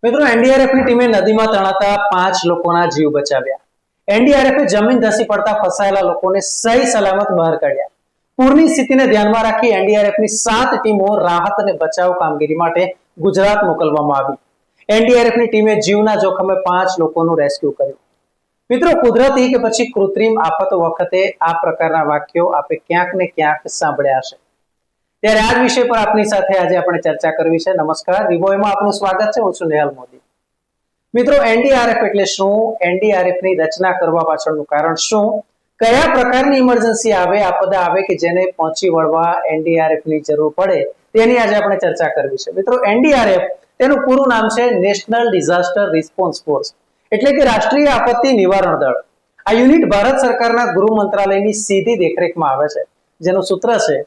મિત્રો, એનડીઆરએફ ની ટીમે નદીમાં તણાતા 5 લોકોના જીવ બચાવ્યા. એનડીઆરએફે જમીન ધસી પડતા ફસાયેલા લોકોને સહી સલામત બહાર કાઢ્યા. પૂરની સ્થિતિને ધ્યાનમાં રાખી એનડીઆરએફની 7 ટીમો રાહત અને બચાવ કામગીરી માટે ગુજરાત મોકલવામાં આવી. એનડીઆરએફની ટીમે જીવના જોખમે 5 લોકોનું રેસ્ક્યુ કર્યું. મિત્રો, કુદરતી કે પછી કૃત્રિમ આફતો વખતે આ પ્રકારના વાક્યો આપે ક્યાંક ને ક્યાંક સાંભળ્યા હશે. ત્યારે આ વિષય પર આપની સાથે આજે આપણે ચર્ચા કરવી છે. નમસ્કાર, રિવોયમાં આપનું સ્વાગત છે. હું છું નેહલ મોદી. મિત્રો, એનડીઆરએફ એટલે શું? એનડીઆરએફ ની રચના કરવા પાછળનું કારણ શું? કયા પ્રકારની ઇમરજન્સી આવે, આપદા આવે કે જેને પહોંચી વળવા એનડીઆરએફ ની જરૂર પડે, તેની આજે આપણે ચર્ચા કરવી છે. મિત્રો, એનડીઆરએફ તેનું પૂરું નામ છે નેશનલ ડિઝાસ્ટર રિસ્પોન્સ ફોર્સ, એટલે કે રાષ્ટ્રીય આપત્તિ નિવારણ દળ. આ યુનિટ ભારત સરકારના ગૃહ મંત્રાલયની સીધી દેખરેખમાં આવે છે, જેનું સૂત્ર છે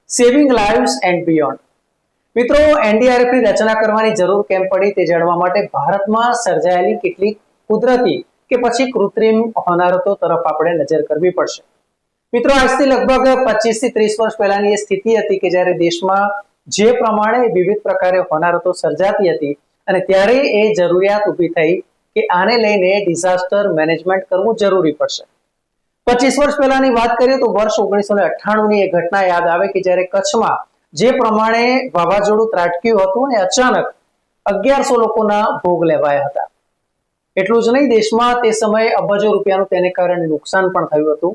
સેવિંગ લાઇવ્સ એન્ડ બિયોન્ડ. મિત્રો, એનડીઆરએફ ની રચના કરવાની જરૂર કેમ પડી તે જાણવા માટે ભારતમાં સર્જાયેલી કેટલીક કુદરતી કે પછી કૃત્રિમ હોનારતો તરફ આપણે નજર કરવી પડશે. મિત્રો, આજથી લગભગ 25 થી 30 વર્ષ પહેલાની એ સ્થિતિ હતી કે જ્યારે દેશમાં જે પ્રમાણે વિવિધ પ્રકારે હોનારતો સર્જાતી હતી અને ત્યારે એ જરૂરિયાત ઊભી થઈ કે આને લઈને ડિઝાસ્ટર મેનેજમેન્ટ કરવું જરૂરી પડશે. 25 વર્ષ પહેલાની વાત કરીએ તો વર્ષ 1998 ની એ ઘટના યાદ આવે કે જ્યારે કચ્છમાં જે પ્રમાણે વાવાઝોડું ત્રાટક્યું હતું અને અચાનક 1100 લોકોના ભોગ લેવાયા હતા. એટલું જ નહીં, દેશમાં તે સમયે અબજો રૂપિયાનું તેને કારણે નુકસાન પણ થયું હતું.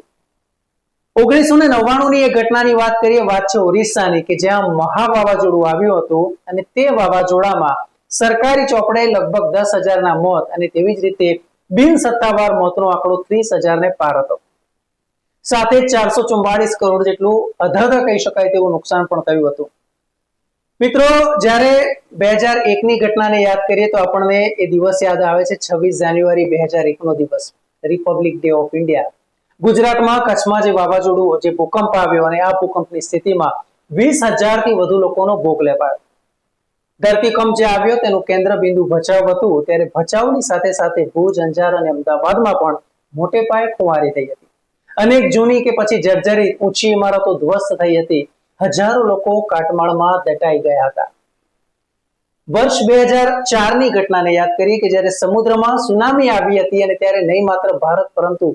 1999 ની એ ઘટનાની વાત કરીએ, વાત છે ઓરિસ્સાની, કે જ્યાં મહા વાવાઝોડું આવ્યું હતું અને તે વાવાઝોડામાં સરકારી ચોપડે લગભગ 10,000 ના મોત અને તેવી જ રીતે બિન સત્તાવાર મોતનો આંકડો 30,000 ને પાર હતો. સાથે 444 કરોડ જેટલું અધધ કહી શકાય તેવું નુકસાન પણ થયું હતું. મિત્રો, જ્યારે 2001 ની ઘટનાને યાદ કરીએ તો આપણને એ દિવસ યાદ આવે છે 26 જાન્યુઆરી 2001 નો દિવસ, રિપબ્લિક ડે ઓફ ઇન્ડિયા. ગુજરાતમાં કચ્છમાં જે વાવાઝોડું, જે ભૂકંપ આવ્યો અને આ ભૂકંપની સ્થિતિમાં 20,000 થી વધુ લોકોનો ભોગ લેવાયો. ધરતીકંપ જે આવ્યો તેનું કેન્દ્ર બિંદુ ભચાઉ હતું, ત્યારે ભચાઉની સાથે સાથે ભુજ, અંજાર અને અમદાવાદમાં પણ મોટે પાયે ખુવારી થઈ હતી. અનેક જૂની કે પછી જર્જરિત ઊંચી ઇમારતો ધ્વસ્ત થઈ હતી. હજારો લોકો કાટમાળમાં દટાઈ ગયા હતા. વર્ષ 2004 ની ઘટનાને યાદ કરીએ કે જ્યારે સમુદ્રમાં સુનામી આવી હતી અને ત્યારે નહીં માત્ર ભારત પરંતુ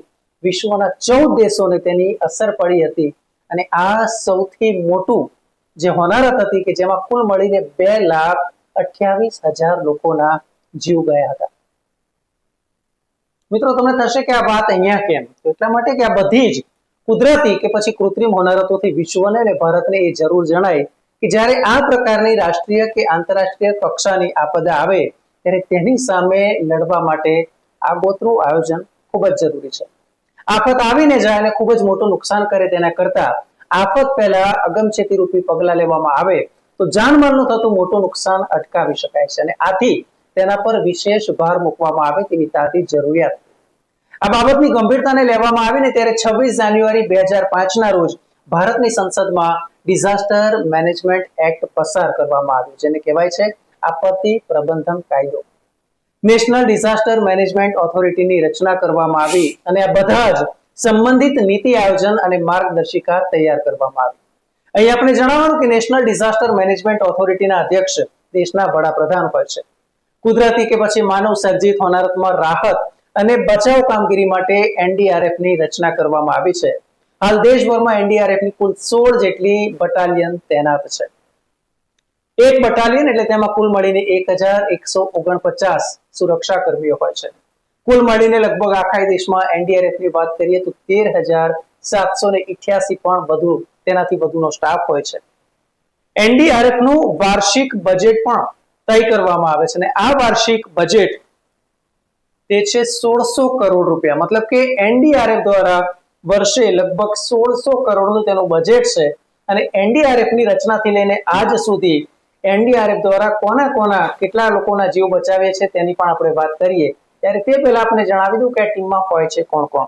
વિશ્વના 14 દેશોને તેની અસર પડી હતી. અને આ સૌથી મોટું જે હોનારત હતી કે જેમાં કુલ મળીને 2,28,000 લોકોના જીવ ગયા હતા. મિત્રો, તમને થશે કે આ વાત અહીંયા કેમ? એટલા માટે કે આ બધી જ કુદરતી કે પછી કૃત્રિમ હોનારતોથી વિશ્વને અને ભારતને એ જરૂર જણાય કે જ્યારે આ પ્રકારની રાષ્ટ્રીય કે આંતરરાષ્ટ્રીય કક્ષાની આપદા આવે ત્યારે તેની સામે લડવા માટે આગોતરું આયોજન ખૂબ જ જરૂરી છે. આફત આવીને જાય અને ખૂબ જ મોટું નુકસાન કરે તેના કરતા આફત પહેલા અગમચેતી રૂપી પગલા લેવામાં આવે તો જાનમાલનું થતું મોટું નુકસાન અટકાવી શકાય છે અને આથી તેના પર વિશેષ ભાર મૂકવામાં આવે તેવી તાતી જરૂરિયાત. આ બાબતની ગંભીરતાને લેવામાં આવીને ત્યારે 26 જાન્યુઆરી 2005 ના રોજ ભારતની સંસદમાં ડિઝાસ્ટર મેનેજમેન્ટ એક્ટ પસાર કરવામાં આવ્યું, જેને કહેવાય છે આપત્તિ પ્રબંધન કાયદો. નેશનલ ડિઝાસ્ટર મેનેજમેન્ટ ઓથોરિટીની રચના કરવામાં આવી અને આ બધા જ સંબંધિત નીતિ આયોજન અને માર્ગદર્શિકા તૈયાર કરવામાં આવી. અહીં આપણે જણાવવાનું કે નેશનલ ડિઝાસ્ટર મેનેજમેન્ટ ઓથોરિટીના અધ્યક્ષ દેશના વડાપ્રધાન હોય છે. કુદરતી કે પછી માનવ સર્જિત હોનારતમાં રાહત અને બચાવ કામગીરી માટે એનડીઆરએફ ની રચના કરવામાં આવી છે. હાલ દેશભરમાં એનડીઆરએફ ની કુલ 16 જેટલી બટાલિયન તૈનાત છે. એક બટાલિયન એટલે તેમાં કુલ મળીને 1,149 સુરક્ષા કર્મીઓ હોય છે. કુલ મળીને લગભગ આખા દેશમાં એનડીઆરએફ ની વાત કરીએ તો 13,788 પણ વધુ તેનાથી વધુનો સ્ટાફ હોય છે. એનડીઆરએફ નું વાર્ષિક બજેટ પણ તય કરવામાં આવે છે અને આ વાર્ષિક બજેટ તે છે 1600 કરોડ રૂપિયા. મતલબ કે એનડીઆરએફ દ્વારા વર્ષે લગભગ 1600 કરોડનું તેનું બજેટ છે. અને એનડીઆરએફ ની રચનાથી લઈને આજ સુધી એનડીઆરએફ દ્વારા કોના કેટલા લોકોના જીવ બચાવ્યા છે તેની પણ આપણે વાત કરીએ ત્યારે તે પહેલા આપણે જણાવી દઉં કે આ ટીમમાં હોય છે કોણ કોણ.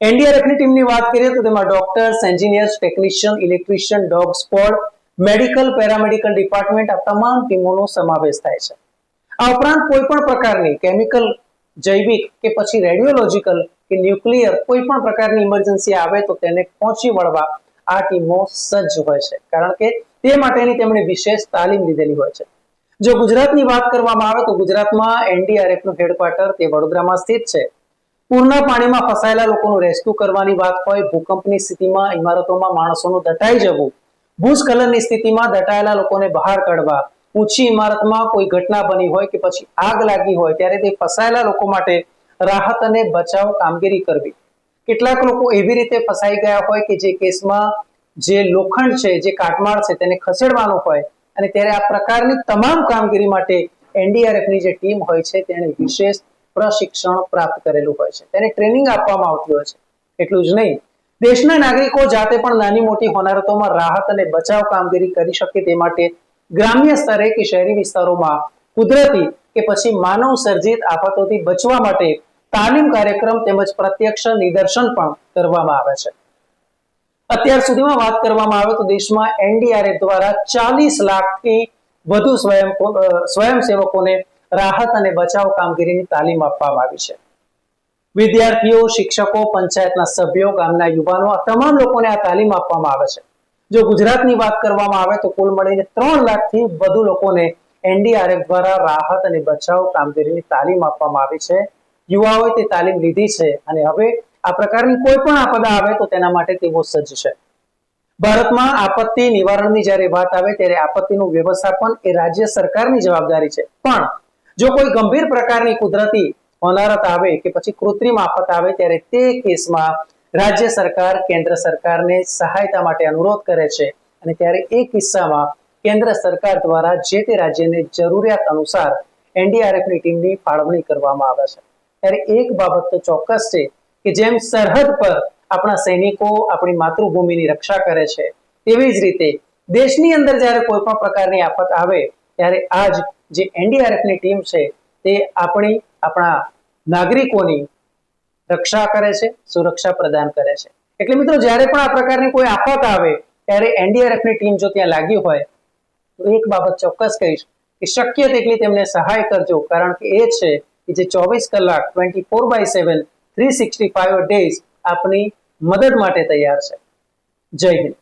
એનડીઆરએફ ની ટીમની વાત કરીએ તો તેમાં doctors, engineers, technician, electrician, dog squad, medical, paramedical department આ તમામ ટીમોનો સમાવેશ થાય છે. આ ઉપરાંત કોઈ પણ પ્રકારની કેમિકલ, જૈવિક કે પછી રેડિયોલોજીકલ કે ન્યુક્લિયર કોઈ પણ પ્રકારની ઇમરજન્સી આવે તો તેને પહોંચી વળવા આ ટીમો સજ્જ હોય છે, કારણ કે તે માટેની તેમણે વિશેષ તાલીમ લીધેલી હોય છે. જો ગુજરાતની વાત કરવામાં આવે તો ગુજરાતમાં એનડીઆરએફ નું હેડક્વાર્ટર તે વડોદરામાં સ્થિત છે. પૂરના પાણીમાં ફસાયેલા લોકોનું રેસ્ક્યુ કરવાની વાત હોય, ભૂકંપની સ્થિતિમાં ઇમારતોમાં માણસોનું દટાઈ જવું, ભૂસ્ખલનની સ્થિતિમાં દટાયેલા લોકોને બહાર કાઢવા, ઊંચી ઇમારતમાં કોઈ ઘટના બની હોય કે પછી આગ લાગી હોય ત્યારે તે ફસાયેલા લોકો માટે રાહત અને બચાવ કામગીરી કરવી. કેટલાક લોકો એવી રીતે ફસાઈ ગયા હોય કે જે કેસમાં જે લોખંડ છે, જે કાટમાળ છે તેને ખસેડવાનું હોય, અને ત્યારે આ પ્રકારની તમામ કામગીરી માટે એનડીઆરએફ ની જે ટીમ હોય છે તેને વિશેષ પ્રશિક્ષણ પ્રાપ્ત કરેલું હોય છે, તેને ટ્રેનિંગ આપવામાં આવતી હોય છે. એટલું જ નહીં, દેશના નાગરિકો જાતે પણ નાની મોટી હોનારતોમાં રાહત અને બચાવ કામગીરી કરી શકે તે માટે ગ્રામ્ય સ્તરે કે શહેરી વિસ્તારોમાં કુદરતી કે પછી માનવ સર્જિત આફતોથી બચવા માટે તાલીમ કાર્યક્રમ તેમજ પ્રત્યક્ષ નિદર્શન પણ કરવામાં આવે છે. અત્યાર સુધીમાં વાત કરવામાં આવે તો દેશમાં એનડીઆરએફ દ્વારા 40 લાખથી વધુ સ્વયંસેવકોને રાહત અને બચાવ કામગીરીની તાલીમ આપવામાં આવી છે. વિદ્યાર્થીઓ, શિક્ષકો, પંચાયતના સભ્યો, ગામના યુવાનો, આ તમામ લોકોને આ તાલીમ આપવામાં આવે છે. જો ગુજરાતની વાત કરવામાં આવે તો કુલ મળીને 3 લાખથી વધુ લોકોને એનડીઆરએફ દ્વારા રાહત અને બચાવ કામગીરીની તાલીમ આપવામાં આવી છે. યુવાઓએ તે તાલીમ લીધી છે અને હવે આ પ્રકારની કોઈ પણ આપદા આવે તો તેના માટે તેઓ સજ્જ છે. ભારતમાં આપત્તિ નિવારણની જ્યારે વાત આવે ત્યારે આપત્તિનું વ્યવસ્થાપન એ રાજ્ય સરકારની જવાબદારી છે. પણ જો કોઈ ગંભીર પ્રકારની કુદરતી હોનારત આવે કે પછી કૃત્રિમ આફત આવે ત્યારે તે કેસમાં રાજ્ય સરકાર કેન્દ્ર સરકારને સહાયતા માટે અનુરોધ કરે છે, અને ત્યારે એ કિસ્સામાં કેન્દ્ર સરકાર દ્વારા જે તે રાજ્યને જરૂરિયાત અનુસાર એનડીઆરએફની ટીમની ફાળવણી કરવામાં આવે છે. ત્યારે એક બાબત તો ચોક્કસ છે કે જેમ સરહદ પર આપણા સૈનિકો આપણી માતૃભૂમિની રક્ષા કરે છે, તેવી જ રીતે દેશની અંદર જ્યારે કોઈ પણ પ્રકારની આફત આવે ત્યારે આજ જે એનડીઆરએફની ટીમ છે તે આપણા નાગરિકોની રક્ષા કરે છે, સુરક્ષા પ્રદાન કરે છે. એટલે મિત્રો, જ્યારે પણ આ પ્રકારની કોઈ આફત આવે ત્યારે એનડીઆરએફની ટીમ જો ત્યાં લાગી હોય તો એક બાબત ચોક્કસ કહીશ કે શક્ય તેટલી તેમને સહાય કરજો, કારણ કે એ છે કે જે 24 કલાક 24/7 365 ડેઝ આપની મદદ માટે તૈયાર છે. જય હિન્દ.